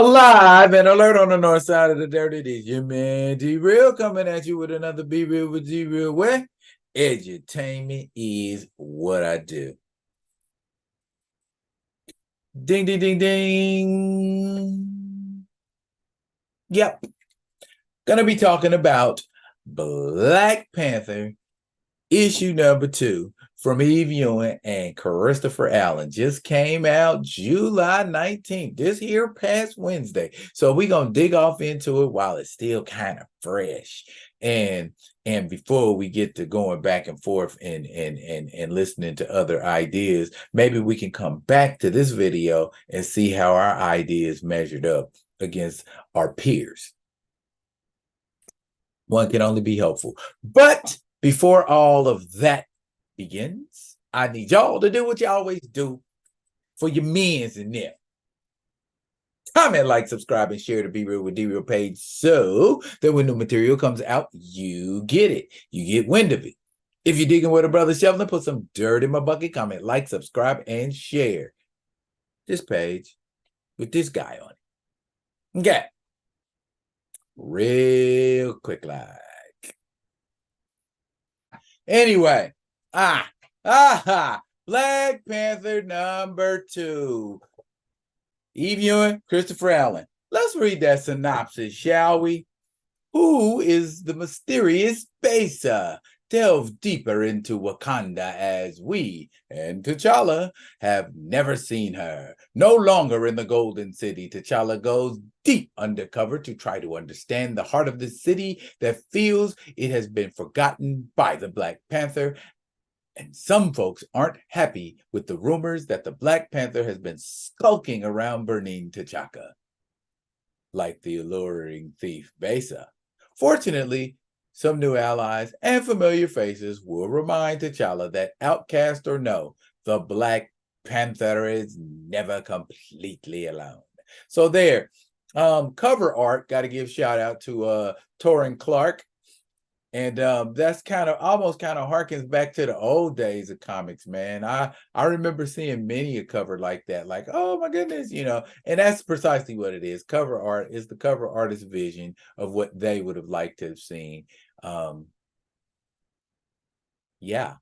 Alive and alert on the north side of the dirt. It is your man D-Real coming at you with another Be Real with D-Real, where edutainment is what I do. Ding, ding, ding, ding. Yep. Gonna be talking about Black Panther issue number 2 from Ewing and Christopher Allen. Just came out July 19th, this here past Wednesday. So we're going to dig off into it while it's still kind of fresh. And before we get to going back and forth and listening to other ideas, maybe we can come back to this video and see how our ideas measured up against our peers. One can only be helpful. But before all of that begins, I need y'all to do what you always do for your mans in there. Comment, like, subscribe, and share the Be Real with D-Real page so that when new material comes out, you get it. You get wind of it. If you're digging with a brother shoveling, put some dirt in my bucket. Comment, like, subscribe, and share this page with this guy on it. Okay. Real quick like. Anyway, Black Panther number 2. Ewing, Christopher Allen. Let's read that synopsis, shall we? Who is the mysterious Besa? Delve deeper into Wakanda as we and T'Challa have never seen her. No longer in the Golden City, T'Challa goes deep undercover to try to understand the heart of the city that feels it has been forgotten by the Black Panther. And some folks aren't happy with the rumors that the Black Panther has been skulking around burning T'Chaka, like the alluring thief Besa. Fortunately, some new allies and familiar faces will remind T'Challa that, outcast or no, the Black Panther is never completely alone. So there, cover art, got to give shout out to Torrin Clark. And that's almost harkens back to the old days of comics, man. I remember seeing many a cover like that, like, oh my goodness, and that's precisely what it is. Cover art is the cover artist's vision of what they would have liked to have seen. Yeah.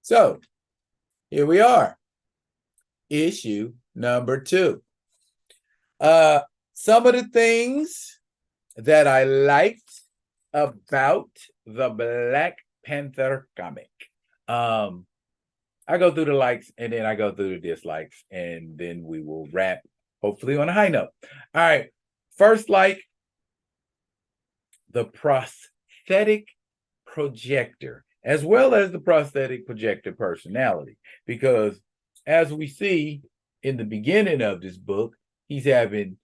So here we are. Issue number 2. Some of the things that I liked about the Black Panther comic. I go through the likes and then I go through the dislikes, and then we will wrap, hopefully, on a high note. All right. First like, the prosthetic projector, as well as the prosthetic projector personality. Because as we see in the beginning of this book, he's having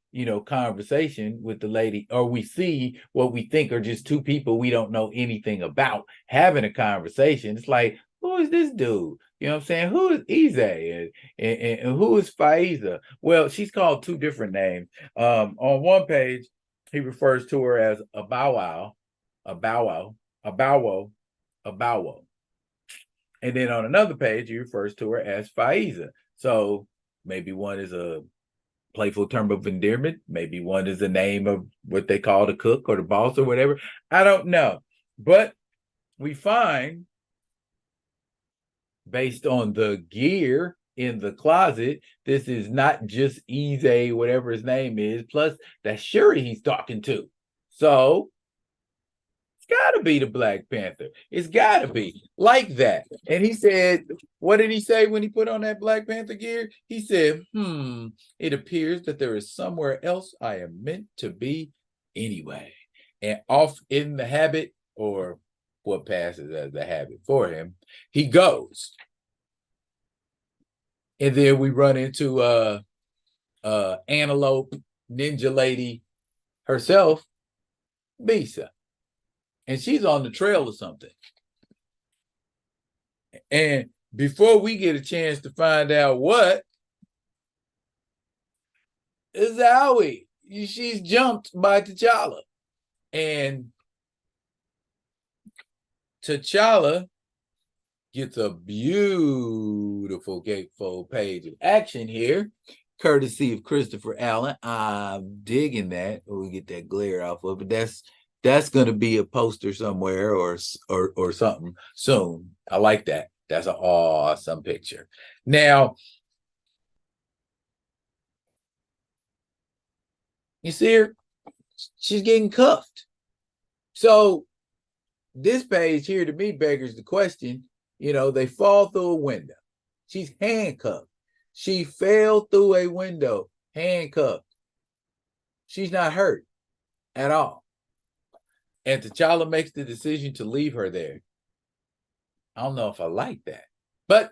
conversation with the lady, or we see what we think are just two people we don't know anything about having a conversation. It's like, who is this dude? You know what I'm saying? Who is Ize and who is Faiza? Well, she's called 2 different names. On one page, he refers to her as a bow wow, a bow wow, a bow wow, a bow wow. And then on another page, he refers to her as Faiza. So maybe one is a playful term of endearment. Maybe one is the name of what they call the cook or the boss or whatever. I don't know. But we find, based on the gear in the closet, this is not just Ize, whatever his name is, plus that's Shuri he's talking to. So it's got to be the Black Panther. It's got to be like that. And he said, what did he say when he put on that Black Panther gear? He said, it appears that there is somewhere else I am meant to be anyway. And off in the habit, or what passes as the habit for him, he goes. And then we run into Antelope Ninja Lady herself, Bisa. And she's on the trail or something. And before we get a chance to find out what, Zowie, she's jumped by T'Challa. And T'Challa gets a beautiful gatefold page of action here, courtesy of Christopher Allen. I'm digging that. We get that glare off of it. That's going to be a poster somewhere or something soon. I like that. That's an awesome picture. Now, you see her? She's getting cuffed. So this page here to me beggars the question, they fall through a window. She's handcuffed. She fell through a window, handcuffed. She's not hurt at all. And T'Challa makes the decision to leave her there. I don't know if I like that. But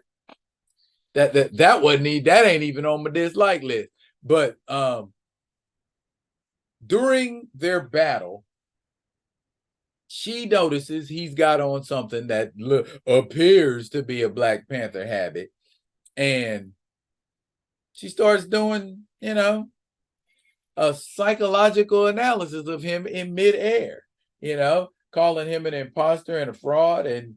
that ain't even on my dislike list. But during their battle, she notices he's got on something that appears to be a Black Panther habit. And she starts doing, a psychological analysis of him in midair, calling him an imposter and a fraud. And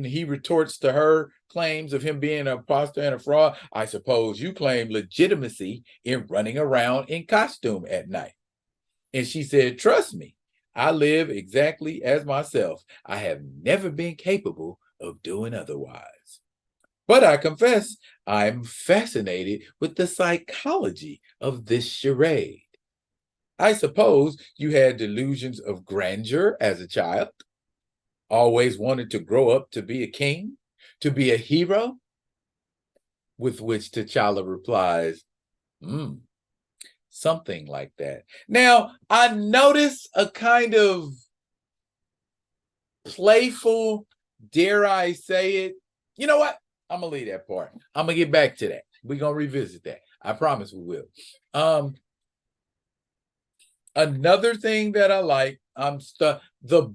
he retorts to her claims of him being an imposter and a fraud. I suppose you claim legitimacy in running around in costume at night. And she said, trust me, I live exactly as myself. I have never been capable of doing otherwise. But I confess, I'm fascinated with the psychology of this charade. I suppose you had delusions of grandeur as a child, always wanted to grow up to be a king, to be a hero, with which T'Challa replies, something like that. Now, I notice a kind of playful, dare I say it, you know what? I'm going to leave that part. I'm going to get back to that. We're going to revisit that. I promise we will. Another thing that I like, the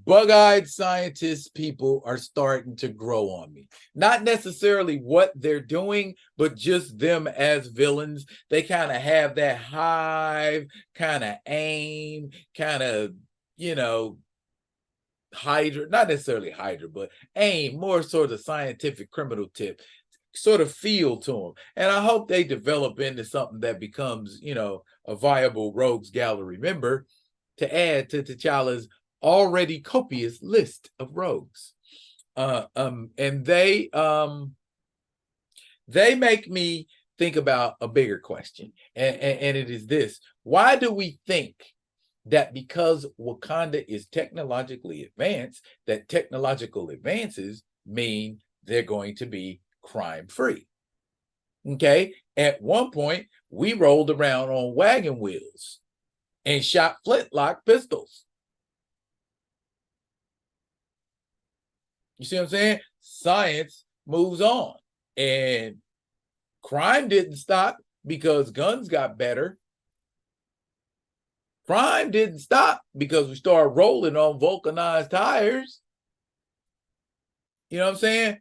bug-eyed scientist people are starting to grow on me. Not necessarily what they're doing, but just them as villains. They kind of have that hive, kind of aim, kind of, Hydra, not necessarily Hydra, but aim, more sort of scientific criminal tip sort of feel to them. And I hope they develop into something that becomes, a viable rogues gallery member to add to T'Challa's already copious list of rogues. And they make me think about a bigger question. And it is this: why do we think that because Wakanda is technologically advanced, that technological advances mean they're going to be crime-free? Okay, at one point, we rolled around on wagon wheels and shot flintlock pistols. You see what I'm saying? Science moves on, and crime didn't stop because guns got better. Crime didn't stop because we started rolling on vulcanized tires. You know what I'm saying?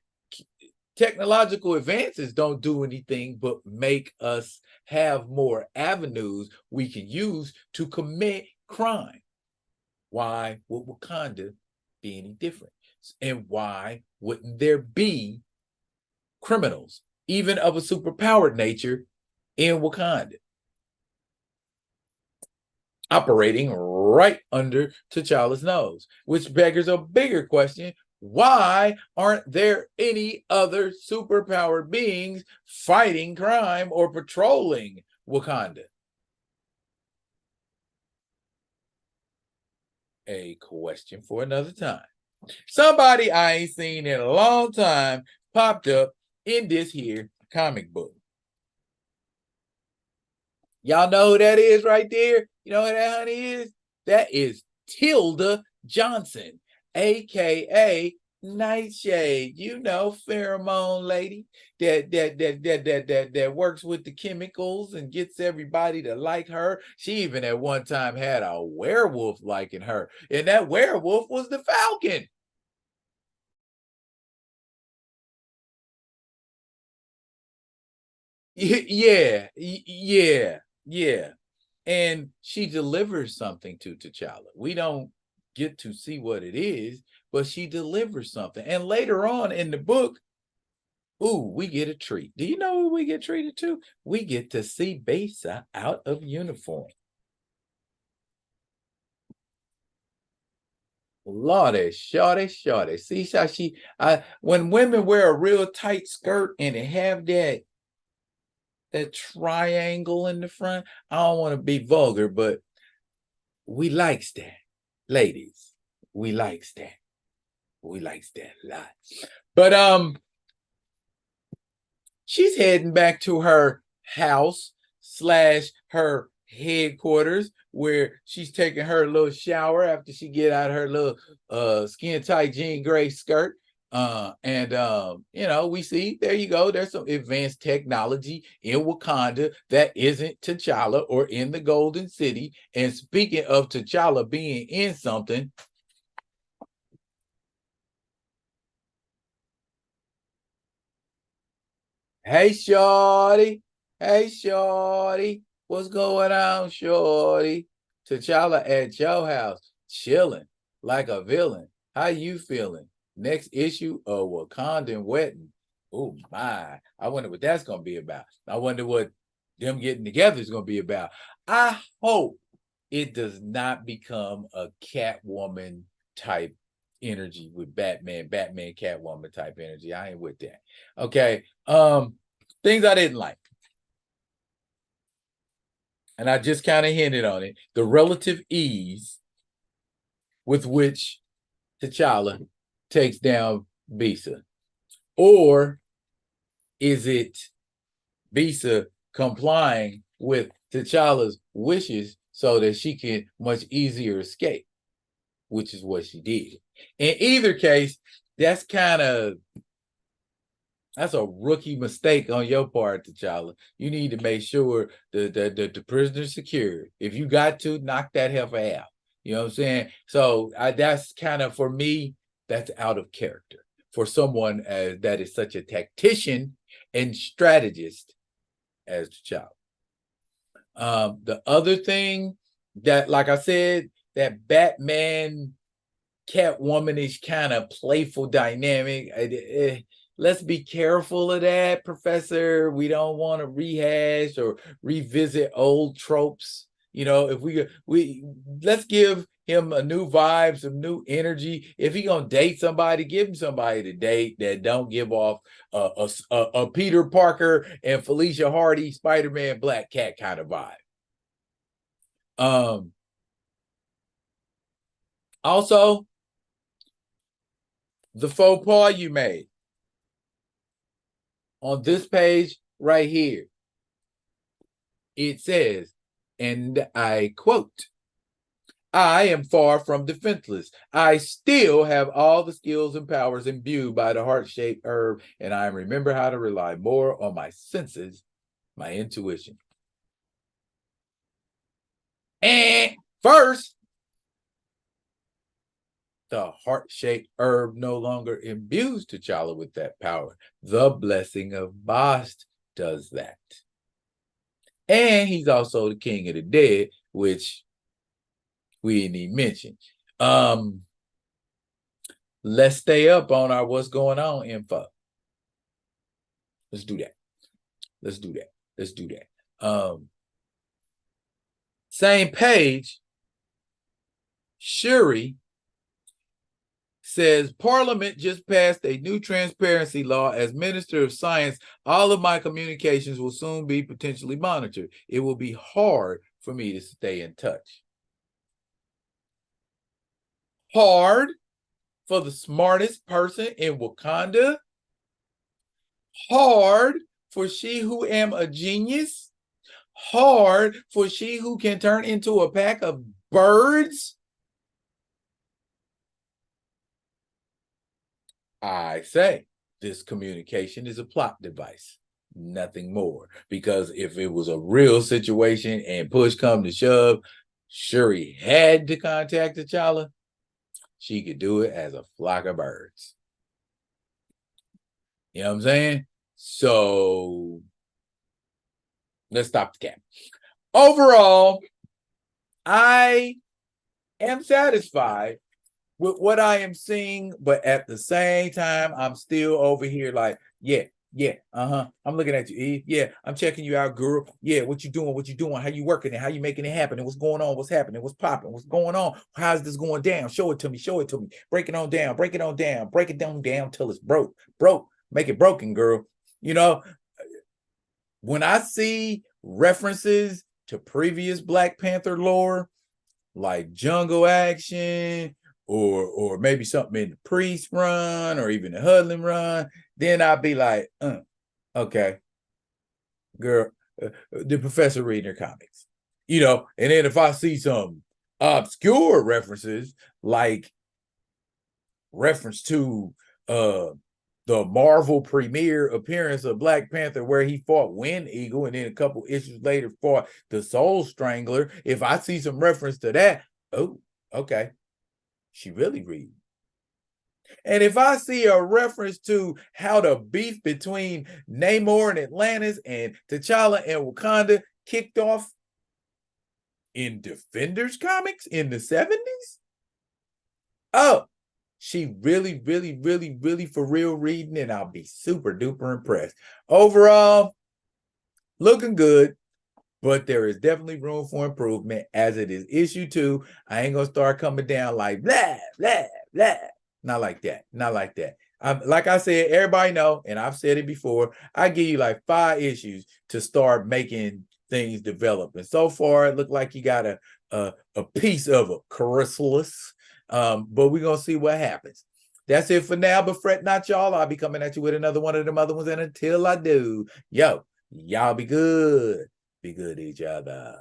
Technological advances don't do anything but make us have more avenues we can use to commit crime. Why would Wakanda be any different? And why wouldn't there be criminals, even of a superpowered nature, in Wakanda, operating right under T'Challa's nose? Which beggars a bigger question: why aren't there any other superpowered beings fighting crime or patrolling Wakanda? A question for another time. Somebody I ain't seen in a long time popped up in this here comic book. Y'all know who that is right there? You know who that honey is? That is Tilda Johnson, aka Nightshade. Pheromone lady that works with the chemicals and gets everybody to like her. She even at one time had a werewolf liking her, and that werewolf was the Falcon. Yeah. And she delivers something to T'Challa. We don't get to see what it is, but she delivers something. And later on in the book, we get a treat. Do you know what we get treated to? We get to see Besa out of uniform. Lordy, shorty, shorty. See how when women wear a real tight skirt and they have that triangle in the front, I don't want to be vulgar, but we likes that. Ladies, we likes that. We likes that a lot. But she's heading back to her house / her headquarters, where she's taking her little shower after she get out of her little skin tight jean gray skirt. We see, there you go, there's some advanced technology in Wakanda that isn't T'Challa or in the Golden City. And speaking of T'Challa being in something, hey, shorty. Hey, shorty. What's going on, shorty? T'Challa at your house, chilling like a villain. How you feeling? Next issue of Wakandan Wedding. Oh, my. I wonder what that's going to be about. I wonder what them getting together is going to be about. I hope it does not become a Catwoman type energy with Batman, Catwoman type energy. I ain't with that. Okay. Things I didn't like. And I just kind of hinted on it. The relative ease with which T'Challa takes down Bisa. Or is it Bisa complying with T'Challa's wishes so that she can much easier escape, which is what she did. In either case, that's a rookie mistake on your part, T'Challa. You need to make sure the prisoner's secured. If you got to, knock that heifer out. You know what I'm saying? So that's kind of, for me, that's out of character for someone that is such a tactician and strategist as T'Challa. The other thing that, like I said, that Batman Catwomanish kind of playful dynamic, let's be careful of that, Professor. We don't want to rehash or revisit old tropes. If we let's give him a new vibe, some new energy. If he gonna date somebody, give him somebody to date that don't give off a Peter Parker and Felicia Hardy Spider-Man Black Cat kind of vibe. Also, the faux pas you made on this page right here. It says, and I quote, "I am far from defenseless. I still have all the skills and powers imbued by the heart-shaped herb, and I remember how to rely more on my senses, my intuition." And first, the heart-shaped herb no longer imbues T'Challa with that power. The blessing of Bast does that. And he's also the king of the dead, which we didn't even mention. Let's stay up on our what's going on info. Let's do that. Same page, Shuri says, Parliament just passed a new transparency law. As Minister of Science, all of my communications will soon be potentially monitored. It will be hard for me to stay in touch. Hard for the smartest person in Wakanda. Hard for she who am a genius. Hard for she who can turn into a pack of birds. I say this communication is a plot device, nothing more. Because if it was a real situation and push come to shove, Shuri had to contact T'Challa, she could do it as a flock of birds. You know what I'm saying? So let's stop the cap. Overall, I am satisfied with what I am seeing, but at the same time, I'm still over here like, yeah, I'm looking at you, E. Yeah, I'm checking you out, girl. Yeah, what you doing? What you doing? How you working it? How you making it happen? And what's going on? What's happening? What's popping? What's going on? How's this going down? Show it to me. Show it to me. Break it on down. Break it on down. Break it down till it's broke. Broke. Make it broken, girl. You know, when I see references to previous Black Panther lore, like jungle action, or maybe something in the Priest run, or even the Hudlin run, then I'll be like, okay, girl, the professor reading her comics, and then if I see some obscure references, like reference to the Marvel premiere appearance of Black Panther, where he fought Wind Eagle, and then a couple issues later fought the Soul Strangler. If I see some reference to that, oh, okay, she really reading. And if I see a reference to how the beef between Namor and Atlantis and T'Challa and Wakanda kicked off in Defenders comics in the 70s, oh, she really, really, really, really for real reading, and I'll be super duper impressed. Overall, looking good, but there is definitely room for improvement as it is issue 2. I ain't gonna start coming down like blah, blah, blah. Not like that. Not like that. Like I said, everybody know, and I've said it before, I give you like 5 issues to start making things develop. And so far, it looked like you got a piece of a chrysalis. But we're gonna see what happens. That's it for now, but fret not, y'all. I'll be coming at you with another one of them other ones. And until I do, y'all be good. Be good to each other.